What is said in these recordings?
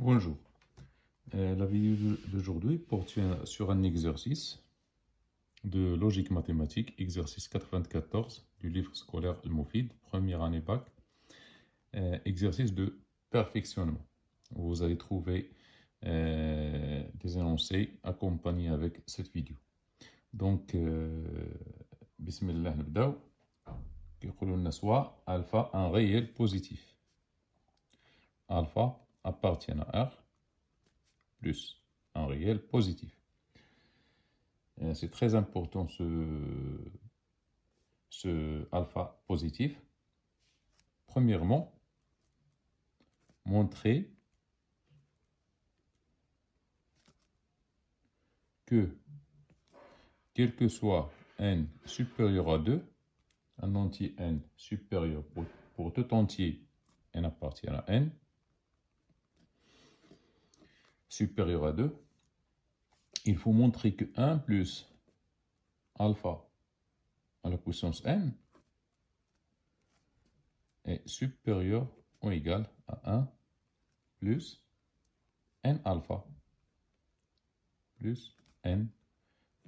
Bonjour. La vidéo d'aujourd'hui porte sur un exercice de logique mathématique, exercice 94 du livre scolaire Al-Moufid, première année bac, exercice de perfectionnement. Vous allez trouver des énoncés accompagnés avec cette vidéo. Donc, Bismillah, نبداو. يقولوا لنا soit alpha un réel positif. Alpha appartient à R plus un réel positif. C'est très important ce alpha positif. Premièrement, montrer que quel que soit n supérieur à 2, un entier n supérieur pour tout entier n appartient à n, supérieur à 2, il faut montrer que 1 plus alpha à la puissance n est supérieur ou égal à 1 plus n alpha plus n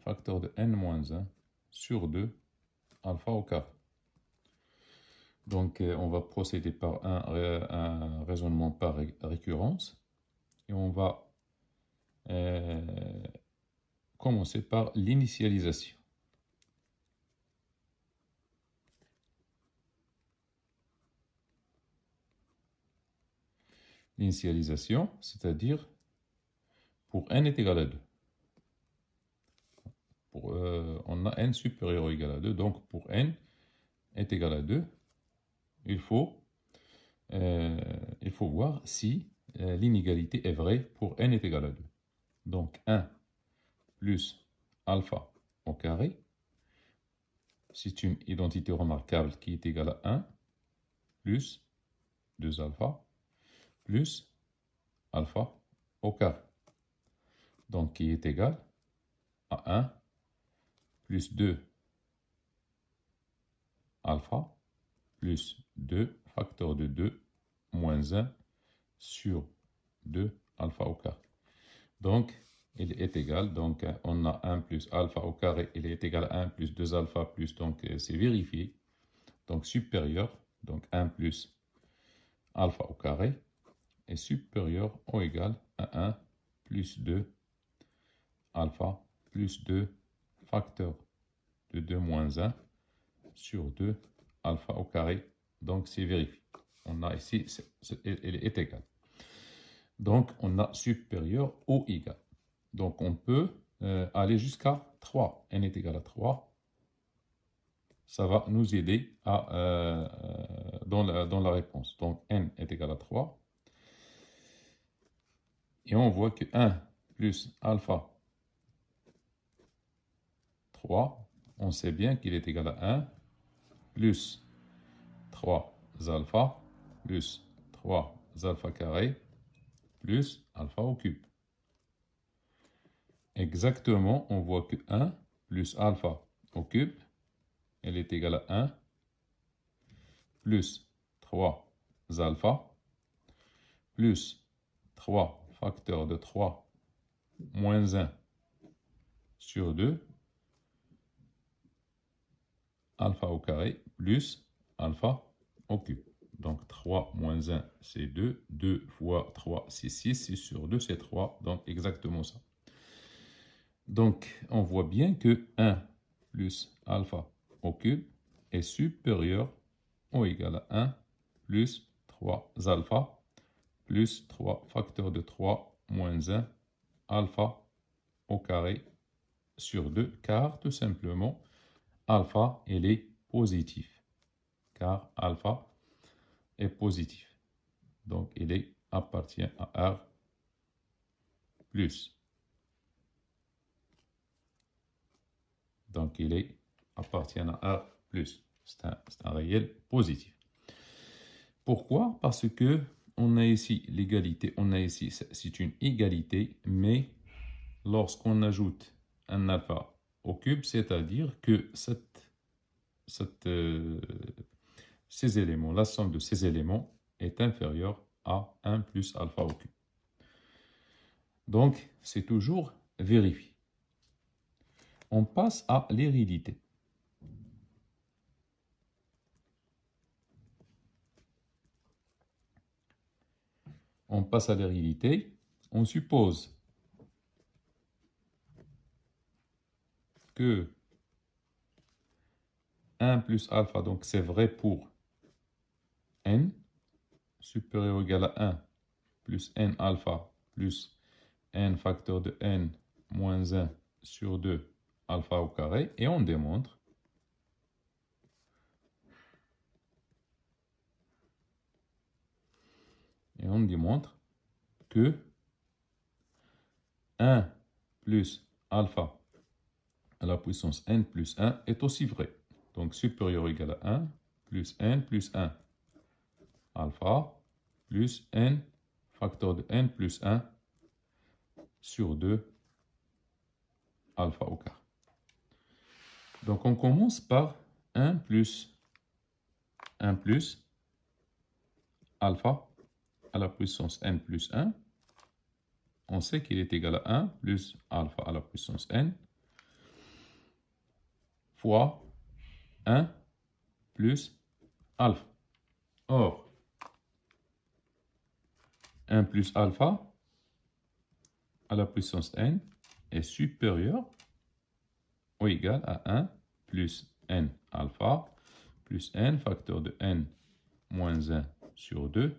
facteur de n moins 1 sur 2 alpha au carré. Donc on va procéder par un raisonnement par récurrence et on va commencer par l'initialisation. L'initialisation, c'est-à-dire pour n est égal à 2. On a n supérieur ou égal à 2, donc pour n est égal à 2, il faut voir si l'inégalité est vraie pour n est égal à 2. Donc 1 plus alpha au carré, c'est une identité remarquable qui est égale à 1 plus 2 alpha plus alpha au carré. Donc qui est égal à 1 plus 2 alpha plus 2 facteur de 2 moins 1 sur 2 alpha au carré. Donc, il est égal, donc on a 1 plus alpha au carré, il est égal à 1 plus 2 alpha plus, donc c'est vérifié. Donc supérieur, donc 1 plus alpha au carré est supérieur ou égal à 1 plus 2 alpha plus 2 facteur de 2 moins 1 sur 2 alpha au carré. Donc c'est vérifié. On a ici, il est égal. Donc on a supérieur ou égal. Donc on peut aller jusqu'à 3. n est égal à 3. Ça va nous aider dans la réponse. Donc n est égal à 3. Et on voit que 1 plus alpha 3, on sait bien qu'il est égal à 1 plus 3 alpha plus 3 alpha carré plus alpha au cube. Exactement, on voit que 1 plus alpha au cube, elle est égale à 1 plus 3 alpha plus 3 facteur de 3 moins 1 sur 2 alpha au carré plus alpha au cube. Donc 3 moins 1 c'est 2, 2 fois 3 c'est 6, 6 sur 2 c'est 3, donc exactement ça. Donc on voit bien que 1 plus alpha au cube est supérieur ou égal à 1 plus 3 alpha plus 3 facteur de 3 moins 1 alpha au carré sur 2, car tout simplement alpha il est positif, car alpha est positif, donc il appartient à R plus, donc il appartient à R plus, c'est un réel positif. Pourquoi? Parce que on a ici l'égalité, on a ici, c'est une égalité, mais lorsqu'on ajoute un alpha au cube, c'est-à-dire que ces éléments, la somme de ces éléments est inférieure à 1 plus alpha au cube. Donc, c'est toujours vérifié. On passe à l'hérédité. On passe à l'hérédité. On suppose que 1 plus alpha, donc c'est vrai pour n, supérieur ou égal à 1 plus n alpha plus n facteur de n moins 1 sur 2 alpha au carré. Et on démontre que 1 plus alpha à la puissance n plus 1 est aussi vrai. Donc supérieur ou égal à 1 plus n plus 1 alpha plus n facteur de n plus 1 sur 2 alpha au carré. Donc on commence par 1 plus alpha à la puissance n plus 1. On sait qu'il est égal à 1 plus alpha à la puissance n fois 1 plus alpha. Or, 1 plus alpha à la puissance n est supérieur ou égal à 1 plus n alpha plus n facteur de n moins 1 sur 2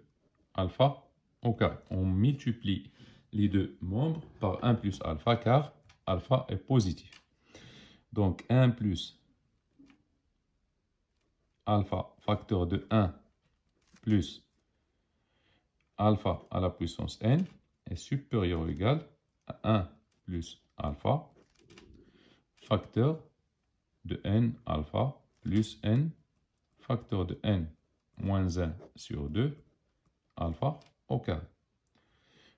alpha au carré. On multiplie les deux membres par 1 plus alpha car alpha est positif. Donc 1 plus alpha facteur de 1 plus alpha à la puissance n est supérieur ou égal à 1 plus alpha facteur de n alpha plus n facteur de n moins 1 sur 2 alpha au carré.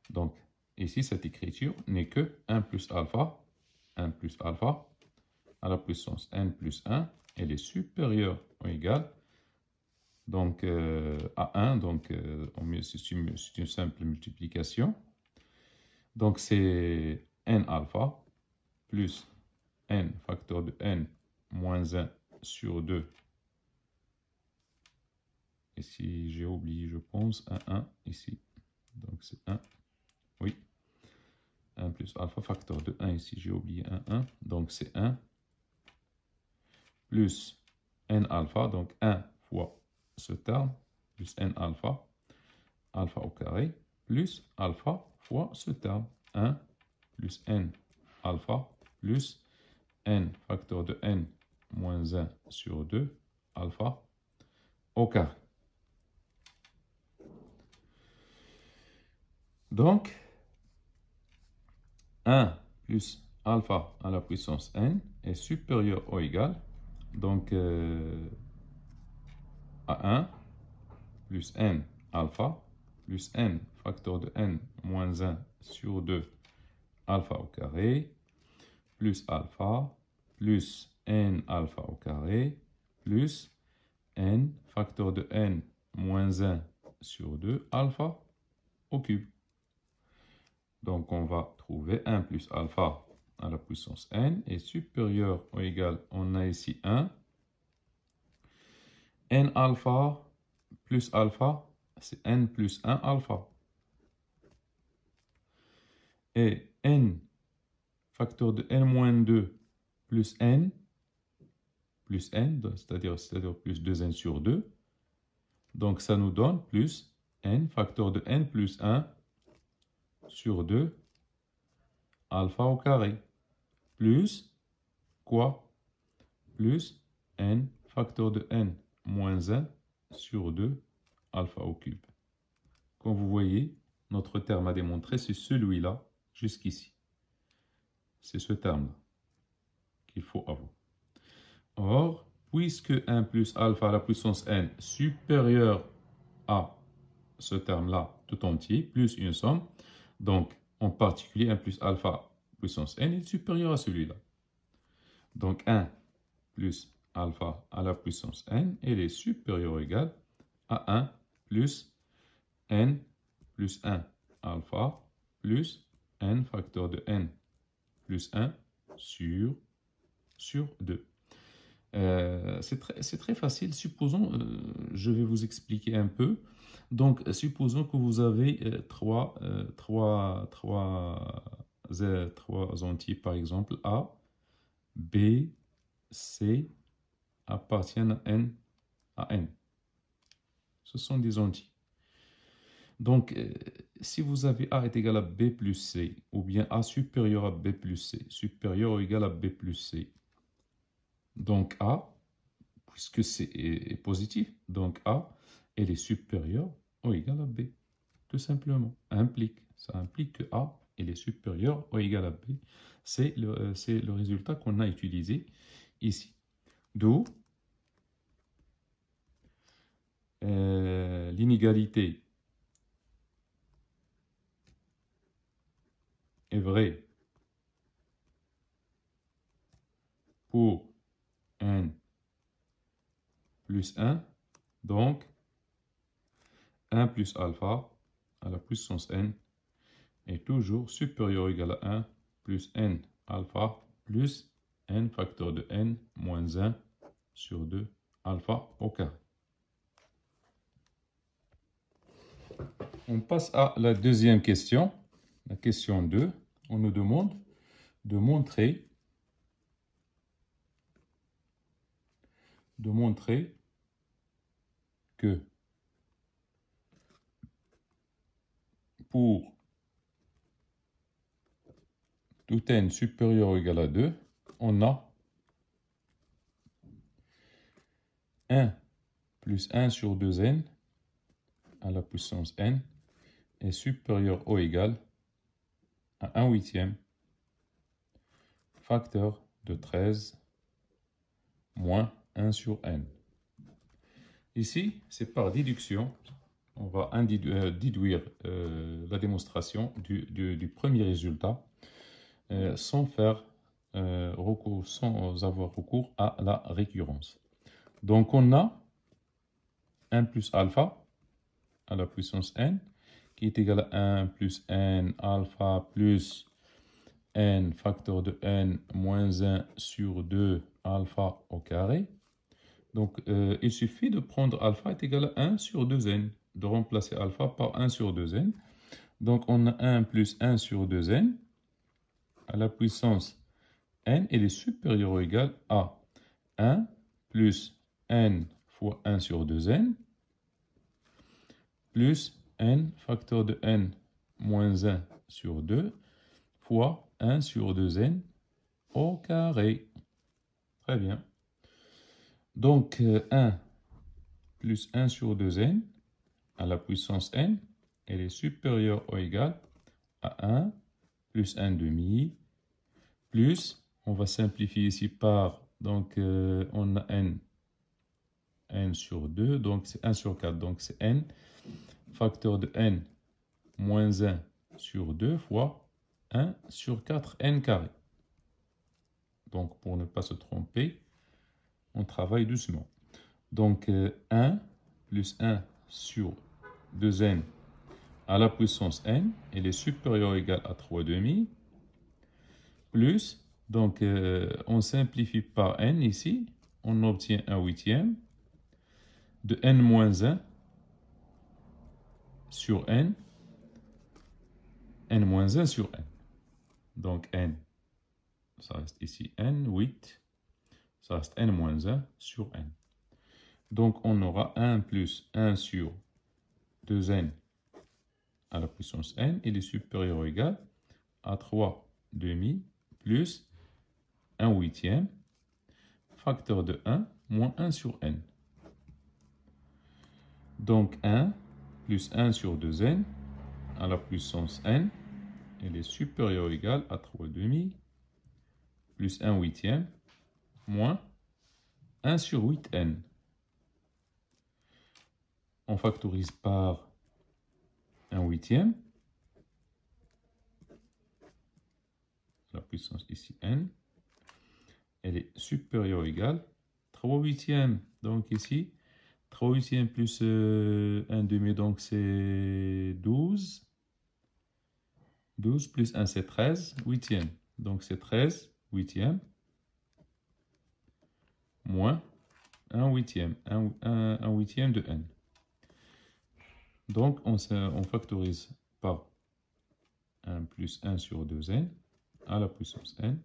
Donc ici cette écriture n'est que 1 plus alpha à la puissance n plus 1, elle est supérieure ou égale donc, à 1, donc c'est une simple multiplication. Donc c'est n alpha plus n facteur de n moins 1 sur 2. Ici j'ai oublié, je pense, un 1 ici. Donc c'est 1, oui. 1 plus alpha facteur de 1 ici, j'ai oublié un 1. Donc c'est 1 plus n alpha, donc 1 fois ce terme, plus n alpha, alpha au carré, plus alpha fois ce terme, 1 plus n alpha, plus n facteur de n moins 1 sur 2, alpha au carré. Donc, 1 plus alpha à la puissance n est supérieur ou égal, donc à 1 plus n alpha plus n facteur de n moins 1 sur 2 alpha au carré plus alpha plus n alpha au carré plus n facteur de n moins 1 sur 2 alpha au cube. Donc on va trouver 1 plus alpha à la puissance n est supérieur ou égal, on a ici 1, n alpha plus alpha, c'est n plus 1 alpha. Et n facteur de n moins 2 plus n, c'est-à-dire plus 2n sur 2. Donc ça nous donne plus n facteur de n plus 1 sur 2 alpha au carré. Plus quoi? Plus n facteur de n moins 1 sur 2 alpha au cube. Comme vous voyez, notre terme à démontrer, c'est celui-là jusqu'ici. C'est ce terme-là qu'il faut avoir. Or, puisque 1 plus alpha à la puissance n supérieur à ce terme-là tout entier, plus une somme, donc en particulier 1 plus alpha puissance n est supérieur à celui-là. Donc 1 plus alpha à la puissance n, elle est supérieure ou égale à 1 plus n plus 1 alpha plus n facteur de n plus 1 sur 2. C'est très facile. Supposons, je vais vous expliquer un peu. Donc, supposons que vous avez trois entiers, par exemple, A, B, C, appartiennent à N. Ce sont des entiers. Donc, si vous avez A est égal à B plus C, ou bien A supérieur à B plus C, supérieur ou égal à B plus C, donc A, puisque C est positif, donc A, elle est supérieure ou égale à B, tout simplement. Ça implique que A, elle est supérieure ou égale à B. C'est le résultat qu'on a utilisé ici. D'où l'inégalité est vraie pour n plus 1, donc 1 plus alpha à la puissance n est toujours supérieur ou égal à 1 plus n alpha plus n facteur de n moins 1 sur 2 alpha au carré. On passe à la deuxième question, la question 2. On nous demande de montrer que pour tout n supérieur ou égal à 2, on a 1 plus 1 sur 2n à la puissance n est supérieur ou égal à 1 huitième facteur de 13 moins 1 sur n. Ici, c'est par déduction. On va déduire la démonstration du premier résultat sans avoir recours à la récurrence. Donc, on a 1 plus alpha à la puissance n qui est égal à 1 plus n alpha plus n facteur de n moins 1 sur 2 alpha au carré. Donc, il suffit de prendre alpha est égal à 1 sur 2n, de remplacer alpha par 1 sur 2n. Donc, on a 1 plus 1 sur 2n à la puissance n, elle est supérieure ou égale à 1 plus n fois 1 sur 2n plus n facteur de n moins 1 sur 2 fois 1 sur 2n au carré. Très bien. Donc, 1 plus 1 sur 2n à la puissance n, elle est supérieure ou égale à 1 plus 1 demi plus, on va simplifier ici par, donc on a n sur 2, donc c'est 1 sur 4, donc c'est n, facteur de n moins 1 sur 2 fois 1 sur 4n carré. Donc pour ne pas se tromper, on travaille doucement. Donc 1 plus 1 sur 2n à la puissance n, elle est supérieure ou égale à 3 demi, plus, donc on simplifie par n ici, on obtient 1 huitième de n moins 1 sur n moins 1 sur n. Donc n, ça reste ici n, 8, ça reste n moins 1 sur n. Donc on aura 1 plus 1 sur 2n à la puissance n, il est supérieur ou égal à 3 demi plus 1 huitième, facteur de 1 moins 1 sur n. Donc 1 plus 1 sur 2n à la puissance n, elle est supérieure ou égale à 3 demi plus 1 huitième moins 1 sur 8n. On factorise par 1 huitième, la puissance ici n, elle est supérieure ou égale 3 huitièmes. Donc ici, 3 huitièmes plus 1 demi, donc c'est 12, 12 plus 1, c'est 13 huitièmes. Donc, c'est 13 huitièmes moins 1 huitième. 1 huitième de n. Donc, on factorise par 1 plus 1 sur 2n à la puissance n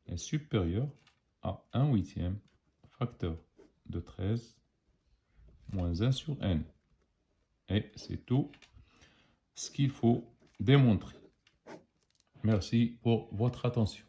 est supérieur à 1 huitième facteur de 13 moins 1 sur n. Et c'est tout ce qu'il faut démontrer. Merci pour votre attention.